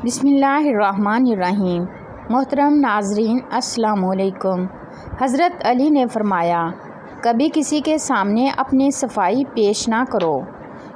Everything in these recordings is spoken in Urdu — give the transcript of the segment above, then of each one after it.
بسم اللہ الرحمن الرحیم۔ محترم ناظرین السلام علیکم۔ حضرت علی نے فرمایا، کبھی کسی کے سامنے اپنی صفائی پیش نہ کرو،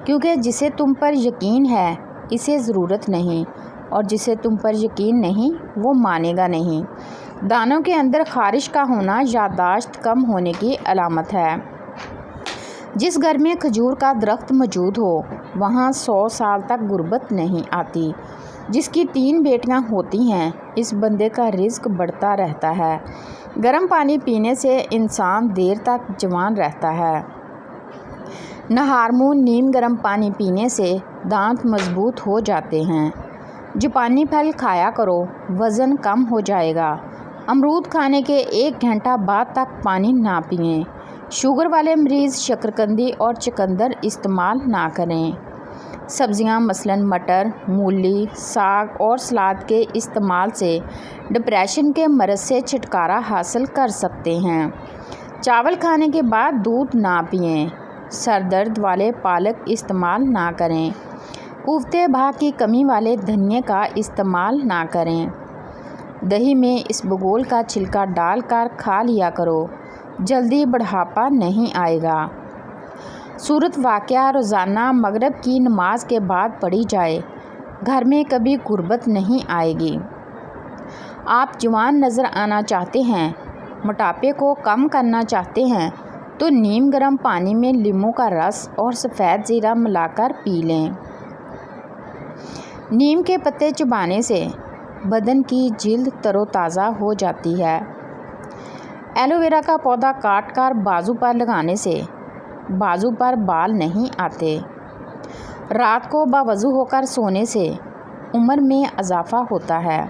کیونکہ جسے تم پر یقین ہے اسے ضرورت نہیں، اور جسے تم پر یقین نہیں وہ مانے گا نہیں۔ دانوں کے اندر خارش کا ہونا یادداشت کم ہونے کی علامت ہے۔ جس گھر میں کھجور کا درخت موجود ہو وہاں 100 سال تک غربت نہیں آتی۔ جس کی 3 بیٹیاں ہوتی ہیں اس بندے کا رزق بڑھتا رہتا ہے۔ گرم پانی پینے سے انسان دیر تک جوان رہتا ہے۔ نہارمون نیم گرم پانی پینے سے دانت مضبوط ہو جاتے ہیں۔ جاپانی پھل کھایا کرو، وزن کم ہو جائے گا۔ امرود کھانے کے 1 گھنٹہ بعد تک پانی نہ پئیں۔ شوگر والے مریض شکرقندی اور چقندر استعمال نہ کریں۔ سبزیاں مثلاً مٹر، مولی، ساگ اور سلاد کے استعمال سے ڈپریشن کے مرض سے چھٹکارا حاصل کر سکتے ہیں۔ چاول کھانے کے بعد دودھ نہ پئیں۔ سر درد والے پالک استعمال نہ کریں۔ قوت بھاگ کی کمی والے دھنیے کا استعمال نہ کریں۔ دہی میں اسبگول کا چھلکا ڈال کر کھا لیا کرو، جلدی بڑھاپا نہیں آئے گا۔ سورت واقعہ روزانہ مغرب کی نماز کے بعد پڑھی جائے، گھر میں کبھی غربت نہیں آئے گی۔ آپ جوان نظر آنا چاہتے ہیں، موٹاپے کو کم کرنا چاہتے ہیں تو نیم گرم پانی میں لیموں کا رس اور سفید زیرہ ملا کر پی لیں۔ نیم کے پتے چبانے سے بدن کی جلد تر و تازہ ہو جاتی ہے۔ ایلو ویرا کا پودا کاٹ کر بازو پر لگانے سے بازو پر بال نہیں آتے۔ رات کو باوضو ہو کر سونے سے عمر میں اضافہ ہوتا ہے۔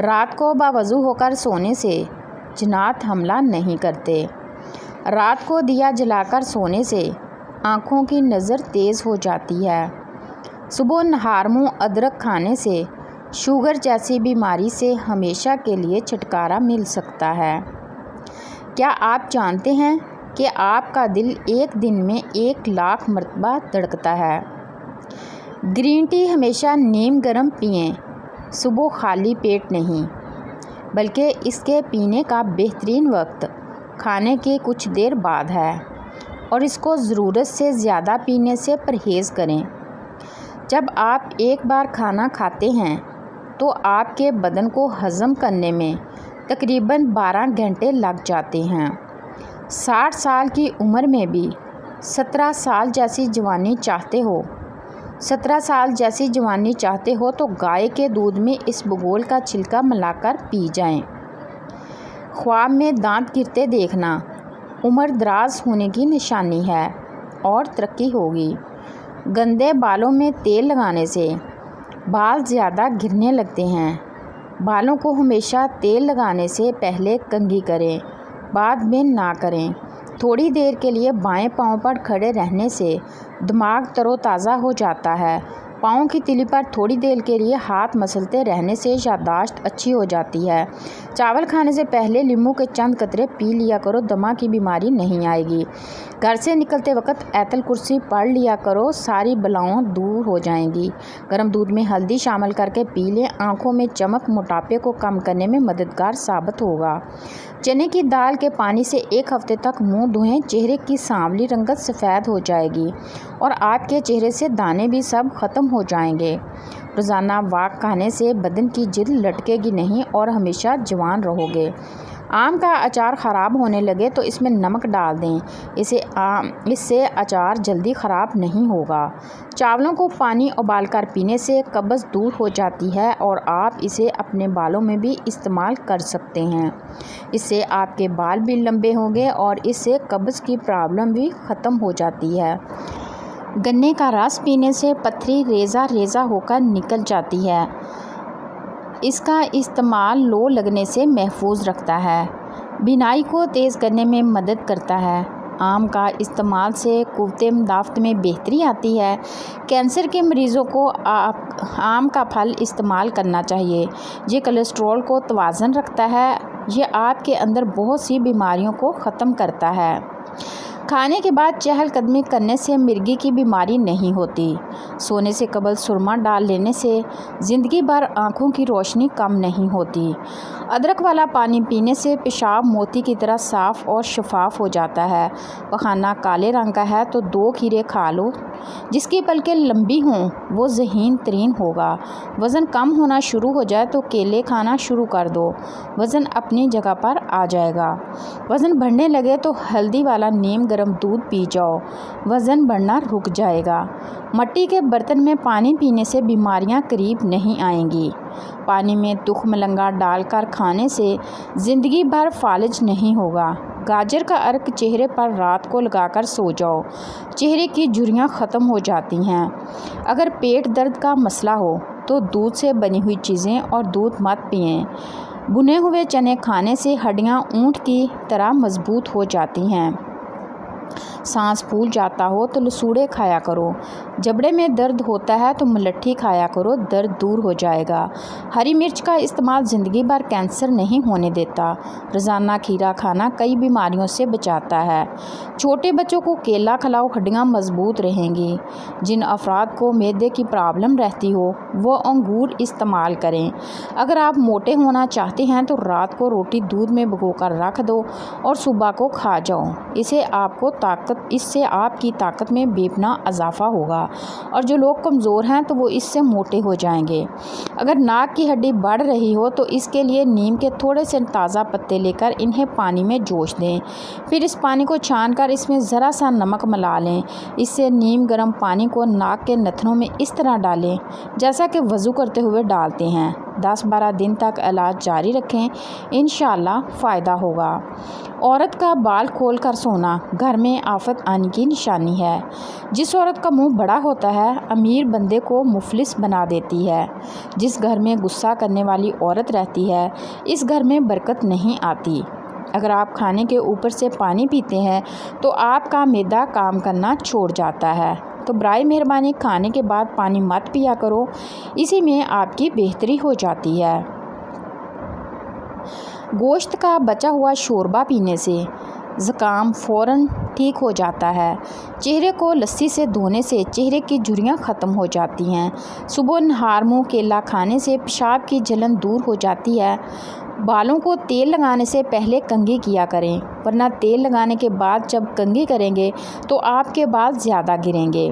رات کو باوضو ہو کر سونے سے جنات حملہ نہیں کرتے۔ رات کو دیا جلا کر سونے سے آنکھوں کی نظر تیز ہو جاتی ہے۔ صبح نہارموں ادرک کھانے سے شوگر جیسی بیماری سے ہمیشہ کے لیے چھٹکارا مل سکتا ہے۔ کیا آپ جانتے ہیں کہ آپ کا دل ایک دن میں 1,00,000 مرتبہ دھڑکتا ہے؟ گرین ٹی ہمیشہ نیم گرم پئیں، صبح خالی پیٹ نہیں، بلکہ اس کے پینے کا بہترین وقت کھانے کے کچھ دیر بعد ہے، اور اس کو ضرورت سے زیادہ پینے سے پرہیز کریں۔ جب آپ ایک بار کھانا کھاتے ہیں تو آپ کے بدن کو ہضم کرنے میں تقریباً 12 گھنٹے لگ جاتے ہیں۔ 60 سال کی عمر میں بھی 17 سال جیسی جوانی چاہتے ہو 17 سال جیسی جوانی چاہتے ہو تو گائے کے دودھ میں اسبگول کا چھلکا ملا کر پی جائیں۔ خواب میں دانت گرتے دیکھنا عمر دراز ہونے کی نشانی ہے اور ترقی ہوگی۔ گندے بالوں میں تیل لگانے سے بال زیادہ گرنے لگتے ہیں۔ بالوں کو ہمیشہ تیل لگانے سے پہلے کنگھی کریں، بعد میں نہ کریں۔ تھوڑی دیر کے لیے بائیں پاؤں پر کھڑے رہنے سے دماغ تر و تازہ ہو جاتا ہے۔ پاؤں کی تلی پر تھوڑی دیر کے لیے ہاتھ مسلتے رہنے سے یادداشت اچھی ہو جاتی ہے۔ چاول کھانے سے پہلے لیموں کے چند قطرے پی لیا کرو، دمہ کی بیماری نہیں آئے گی۔ گھر سے نکلتے وقت آیت الکرسی پڑھ لیا کرو، ساری بلاؤں دور ہو جائیں گی۔ گرم دودھ میں ہلدی شامل کر کے پی لیں، آنکھوں میں چمک موٹاپے کو کم کرنے میں مددگار ثابت ہوگا۔ چنے کی دال کے پانی سے 1 ہفتے تک منہ دھوئیں، چہرے کی سانولی رنگت سفید ہو جائے گی اور آپ کے چہرے سے دانے بھی سب ختم ہو جائیں گے۔ روزانہ واک کھانے سے بدن کی جلد لٹکے گی نہیں اور ہمیشہ جوان رہو گے۔ آم کا اچار خراب ہونے لگے تو اس میں نمک ڈال دیں، اس سے اچار جلدی خراب نہیں ہوگا۔ چاولوں کو پانی ابال کر پینے سے قبض دور ہو جاتی ہے اور آپ اسے اپنے بالوں میں بھی استعمال کر سکتے ہیں۔ اس سے آپ کے بال بھی لمبے ہوں گے اور اس سے قبض کی پرابلم بھی ختم ہو جاتی ہے۔ گنے کا رس پینے سے پتھری ریزہ ریزہ ہو کر نکل جاتی ہے۔ اس کا استعمال لو لگنے سے محفوظ رکھتا ہے۔ بینائی کو تیز کرنے میں مدد کرتا ہے۔ آم کا استعمال سے قوت مدافعت میں بہتری آتی ہے۔ کینسر کے مریضوں کو آم کا پھل استعمال کرنا چاہیے۔ یہ کولیسٹرول کو توازن رکھتا ہے۔ یہ آپ کے اندر بہت سی بیماریوں کو ختم کرتا ہے۔ کھانے کے بعد چہل قدمی کرنے سے مرگی کی بیماری نہیں ہوتی۔ سونے سے قبل سرما ڈال لینے سے زندگی بھر آنکھوں کی روشنی کم نہیں ہوتی۔ ادرک والا پانی پینے سے پیشاب موتی کی طرح صاف اور شفاف ہو جاتا ہے۔ پخانہ کالے رنگ کا ہے تو 2 کھیرے کھا لو۔ جس کی پلکیں لمبی ہوں وہ ذہین ترین ہوگا۔ وزن کم ہونا شروع ہو جائے تو کیلے کھانا شروع کر دو، وزن اپنی جگہ پر آ جائے گا۔ وزن بڑھنے لگے تو ہلدی والا نیم گرم دودھ پی جاؤ، وزن بڑھنا رک جائے گا۔ مٹی کے برتن میں پانی پینے سے بیماریاں قریب نہیں آئیں گی۔ پانی میں تخم لنگا ڈال کر کھانے سے زندگی بھر فالج نہیں ہوگا۔ گاجر کا عرق چہرے پر رات کو لگا کر سو جاؤ، چہرے کی جھریاں ختم ہو جاتی ہیں۔ اگر پیٹ درد کا مسئلہ ہو تو دودھ سے بنی ہوئی چیزیں اور دودھ مت پئیں۔ بنے ہوئے چنے کھانے سے ہڈیاں اونٹ کی طرح مضبوط ہو جاتی ہیں۔ سانس پھول جاتا ہو تو لسوڑے کھایا کرو۔ جبڑے میں درد ہوتا ہے تو ملٹھی کھایا کرو، درد دور ہو جائے گا۔ ہری مرچ کا استعمال زندگی بھر کینسر نہیں ہونے دیتا۔ روزانہ کھیرا کھانا کئی بیماریوں سے بچاتا ہے۔ چھوٹے بچوں کو کیلا کھلاؤ، ہڈیاں مضبوط رہیں گی۔ جن افراد کو معدے کی پرابلم رہتی ہو وہ انگور استعمال کریں۔ اگر آپ موٹے ہونا چاہتے ہیں تو رات کو روٹی دودھ میں بھگو کر رکھ دو اور صبح کو کھا جاؤ۔ اس سے آپ کی طاقت میں بے پناہ اضافہ ہوگا، اور جو لوگ کمزور ہیں تو وہ اس سے موٹے ہو جائیں گے۔ اگر ناک کی ہڈی بڑھ رہی ہو تو اس کے لیے نیم کے تھوڑے سے تازہ پتے لے کر انہیں پانی میں جوش دیں، پھر اس پانی کو چھان کر اس میں ذرا سا نمک ملا لیں۔ اس سے نیم گرم پانی کو ناک کے نتنوں میں اس طرح ڈالیں جیسا کہ وضو کرتے ہوئے ڈالتے ہیں۔ 10-12 دن تک علاج جاری رکھیں، انشاءاللہ فائدہ ہوگا۔ عورت کا بال کھول کر سونا گھر میں آفت آنے کی نشانی ہے۔ جس عورت کا منہ بڑا ہوتا ہے امیر بندے کو مفلس بنا دیتی ہے۔ جس گھر میں غصہ کرنے والی عورت رہتی ہے اس گھر میں برکت نہیں آتی۔ اگر آپ کھانے کے اوپر سے پانی پیتے ہیں تو آپ کا معدہ کام کرنا چھوڑ جاتا ہے، تو برائے مہربانی کھانے کے بعد پانی مت پیا کرو، اسی میں آپ کی بہتری ہو جاتی ہے۔ گوشت کا بچا ہوا شوربہ پینے سے زکام فوراً ٹھیک ہو جاتا ہے۔ چہرے کو لسی سے دھونے سے چہرے کی جھریاں ختم ہو جاتی ہیں۔ صبح نہار منہ کیلا کھانے سے پیشاب کی جلن دور ہو جاتی ہے۔ بالوں کو تیل لگانے سے پہلے کنگھی کیا کریں، ورنہ تیل لگانے کے بعد جب کنگھی کریں گے تو آپ کے بال زیادہ گریں گے۔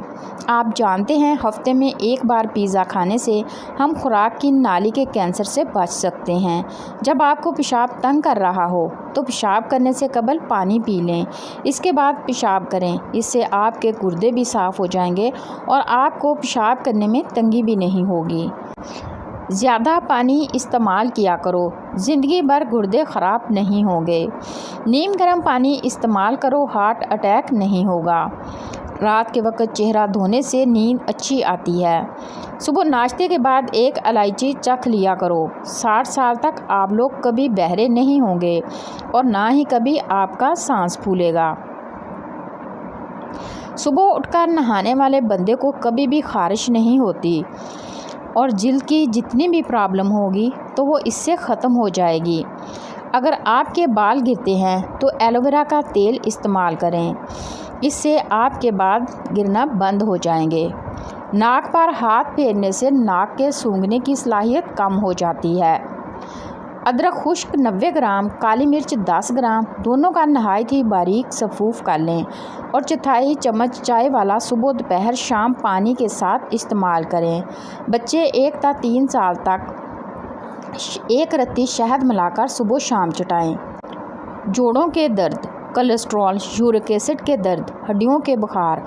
آپ جانتے ہیں ہفتے میں 1 بار پیزا کھانے سے ہم خوراک کی نالی کے کینسر سے بچ سکتے ہیں۔ جب آپ کو پیشاب تنگ کر رہا ہو تو پیشاب کرنے سے قبل پانی پی لیں، اس کے بعد پیشاب کریں، اس سے آپ کے گردے بھی صاف ہو جائیں گے اور آپ کو پیشاب کرنے میں تنگی بھی نہیں ہوگی۔ زیادہ پانی استعمال کیا کرو، زندگی بھر گردے خراب نہیں ہوں گے۔ نیم گرم پانی استعمال کرو، ہارٹ اٹیک نہیں ہوگا۔ رات کے وقت چہرہ دھونے سے نیند اچھی آتی ہے۔ صبح ناشتے کے بعد 1 الائچی چکھ لیا کرو۔ 60 سال تک آپ لوگ کبھی بہرے نہیں ہوں گے اور نہ ہی کبھی آپ کا سانس پھولے گا۔ صبح اٹھ کر نہانے والے بندے کو کبھی بھی خارش نہیں ہوتی اور جلد کی جتنی بھی پرابلم ہوگی تو وہ اس سے ختم ہو جائے گی۔ اگر آپ کے بال گرتے ہیں تو ایلو ویرا کا تیل استعمال کریں، اس سے آپ کے بال گرنا بند ہو جائیں گے۔ ناک پر ہاتھ پھیرنے سے ناک کے سونگھنے کی صلاحیت کم ہو جاتی ہے۔ ادرک خشک 90 گرام، کالی مرچ 10 گرام، دونوں کا نہایت ہی باریک سفوف کر لیں اور 1/4 چمچ چائے والا صبح دوپہر شام پانی کے ساتھ استعمال کریں۔ بچے 1 تا 3 سال تک 1 رتی شہد ملا کر صبح شام چٹائیں۔ جوڑوں کے درد، کولیسٹرول، یورک ایسڈ کے درد، ہڈیوں کے بخار،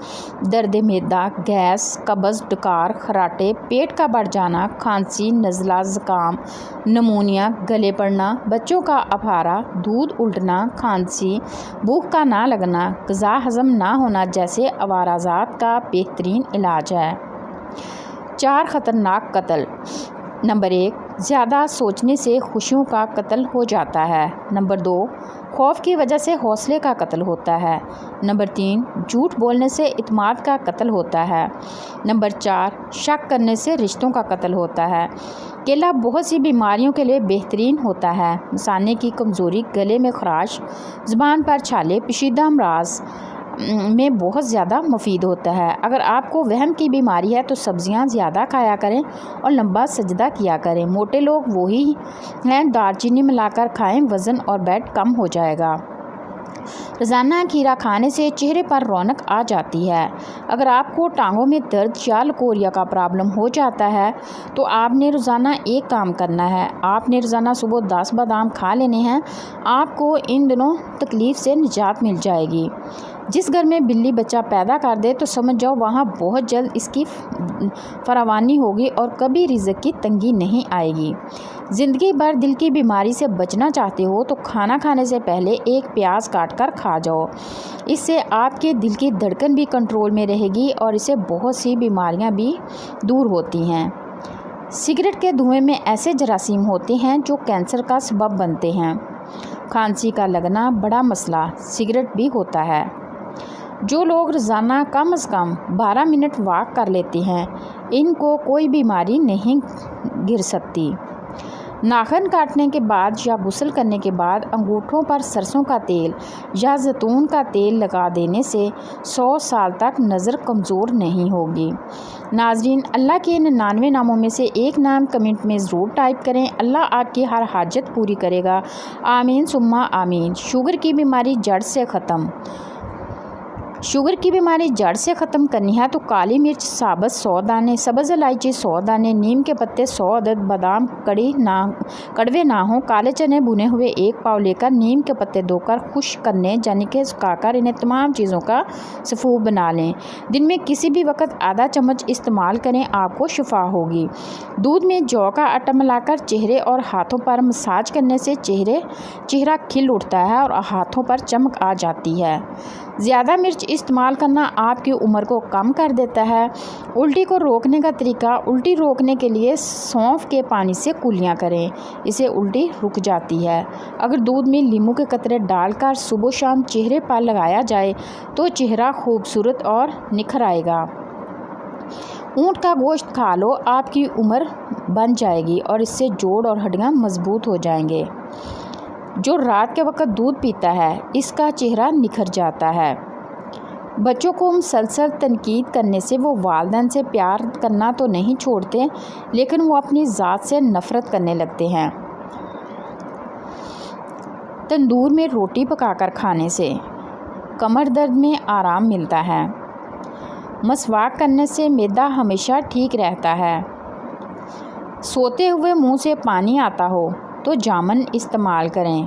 درد معدہ، گیس، قبض، ڈکار، خراٹے، پیٹ کا بڑھ جانا، کھانسی، نزلہ، زکام، نمونیا، گلے پڑنا، بچوں کا اپہارا، دودھ الٹنا، کھانسی، بھوک کا نہ لگنا، غذا ہضم نہ ہونا جیسے عوارضات کا بہترین علاج ہے۔ 4 خطرناک قتل۔ نمبر 1، زیادہ سوچنے سے خوشیوں کا قتل ہو جاتا ہے۔ نمبر 2، خوف کی وجہ سے حوصلے کا قتل ہوتا ہے۔ نمبر 3، جھوٹ بولنے سے اعتماد کا قتل ہوتا ہے۔ نمبر 4، شک کرنے سے رشتوں کا قتل ہوتا ہے۔ کیلا بہت سی بیماریوں کے لیے بہترین ہوتا ہے۔ مثانے کی کمزوری، گلے میں خراش، زبان پر چھالے، پیچیدہ امراض، میں بہت زیادہ مفید ہوتا ہے۔ اگر آپ کو وہم کی بیماری ہے تو سبزیاں زیادہ کھایا کریں اور لمبا سجدہ کیا کریں۔ موٹے لوگ وہی ہیں، دار چینی ملا کر کھائیں، وزن اور بیٹ کم ہو جائے گا۔ روزانہ کھیرا کھانے سے چہرے پر رونق آ جاتی ہے۔ اگر آپ کو ٹانگوں میں درد یا لکوریا کا پرابلم ہو جاتا ہے تو آپ نے روزانہ ایک کام کرنا ہے، آپ نے روزانہ صبح 10 بادام کھا لینے ہیں۔ آپ کو ان دنوں تکلیف سے نجات مل جائے گی۔ جس گھر میں بلی بچہ پیدا کر دے تو سمجھ جاؤ وہاں بہت جلد اس کی فراوانی ہوگی اور کبھی رزق کی تنگی نہیں آئے گی۔ زندگی بھر دل کی بیماری سے بچنا چاہتے ہو تو کھانا کھانے سے پہلے ایک پیاز کاٹ کر کھا جاؤ۔ اس سے آپ کے دل کی دھڑکن بھی کنٹرول میں رہے گی اور اس سے بہت سی بیماریاں بھی دور ہوتی ہیں۔ سگریٹ کے دھوئیں میں ایسے جراثیم ہوتے ہیں جو کینسر کا سبب بنتے ہیں۔ کھانسی کا لگنا بڑا مسئلہ سگریٹ بھی ہوتا ہے۔ جو لوگ روزانہ کم از کم 12 منٹ واک کر لیتے ہیں ان کو کوئی بیماری نہیں گر سکتی۔ ناخن کاٹنے کے بعد یا غسل کرنے کے بعد انگوٹھوں پر سرسوں کا تیل یا زیتون کا تیل لگا دینے سے 100 سال تک نظر کمزور نہیں ہوگی۔ ناظرین، اللہ کے 99 ناموں میں سے ایک نام کمنٹ میں ضرور ٹائپ کریں۔ اللہ آپ کی ہر حاجت پوری کرے گا، آمین ثم آمین۔ شوگر کی بیماری جڑ سے ختم۔ شوگر کی بیماری جڑ سے ختم کرنی ہے تو کالی مرچ ثابت 100 دانے، سبز الائچی 100 دانے، نیم کے پتے 100 عدد، بادام کڑوے نہ ہوں، کالے چنے بھنے ہوئے 1 پاؤ لے کر نیم کے پتے دھو کر خشک کرنے یعنی کہ سکھا کر انہیں تمام چیزوں کا سفوف بنا لیں۔ دن میں کسی بھی وقت آدھا چمچ استعمال کریں، آپ کو شفا ہوگی۔ دودھ میں جو کا آٹا ملا کر چہرے اور ہاتھوں پر مساج کرنے سے چہرہ کھل اٹھتا ہے اور ہاتھوں پر چمک آ جاتی ہے۔ زیادہ مرچ استعمال کرنا آپ کی عمر کو کم کر دیتا ہے۔ الٹی کو روکنے کا طریقہ، الٹی روکنے کے لیے سونف کے پانی سے کلیاں کریں، اسے الٹی رک جاتی ہے۔ اگر دودھ میں لیموں کے قطرے ڈال کر صبح و شام چہرے پر لگایا جائے تو چہرہ خوبصورت اور نکھر آئے گا۔ اونٹ کا گوشت کھا لو، آپ کی عمر بن جائے گی اور اس سے جوڑ اور ہڈیاں مضبوط ہو جائیں گے۔ جو رات کے وقت دودھ پیتا ہے اس کا چہرہ نکھر جاتا ہے۔ بچوں کو مسلسل تنقید کرنے سے وہ والدین سے پیار کرنا تو نہیں چھوڑتے لیکن وہ اپنی ذات سے نفرت کرنے لگتے ہیں۔ تندور میں روٹی پکا کر کھانے سے کمر درد میں آرام ملتا ہے۔ مسواک کرنے سے معدہ ہمیشہ ٹھیک رہتا ہے۔ سوتے ہوئے منہ سے پانی آتا ہو تو جامن استعمال کریں۔